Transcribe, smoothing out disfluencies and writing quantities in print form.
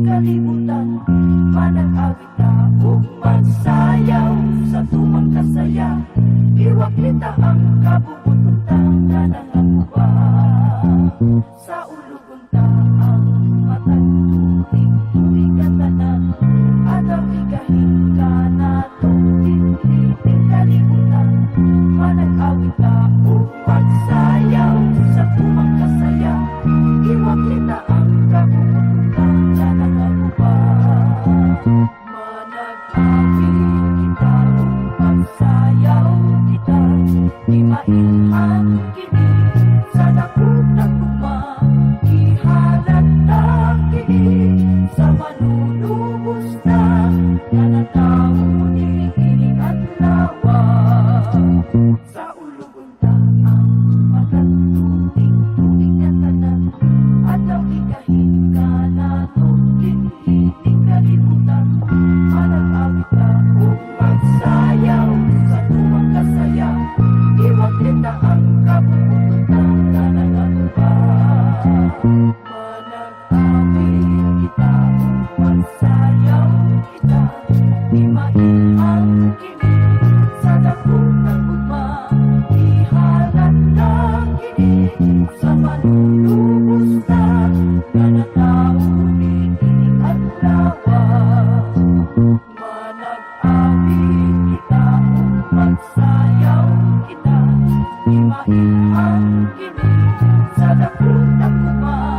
Kalibutan, manag-awit na ug magsayaw sa tumang kasaya. Iwak kita ang kabubutuntang na nangabuwa. Sa ulugunta ang matag tuwing na tanan. Agaw ikahinga na tong kalibutan, manag-awit na ug magsayaw sa tumang kasaya. Iwak kita ang kabubutuntang na nangabuwa. Manag-awit kita ug magsayaw kita, di mailhan kini sa dakong nagtugma. Ihalata kini sa manunubos na nanatawo ni ining adlaw. Sa ulugunta ang magatuting na tanan, adlaw ikahinga nato ining kalibutan. Manag-awit ka ug magsayaw sa tumang kasaya. Iwag kita ang kabubututan na nangabuwa. Manag-awit kita ug magsayaw kita, di mailhan kini sa dakong nagtugma. Ihalat lang kini sa manunubos na nanatawo ni ining adlaw. Manag-awit kita ug magsayaw kita, di mailhan kini sa dakong nagtugma.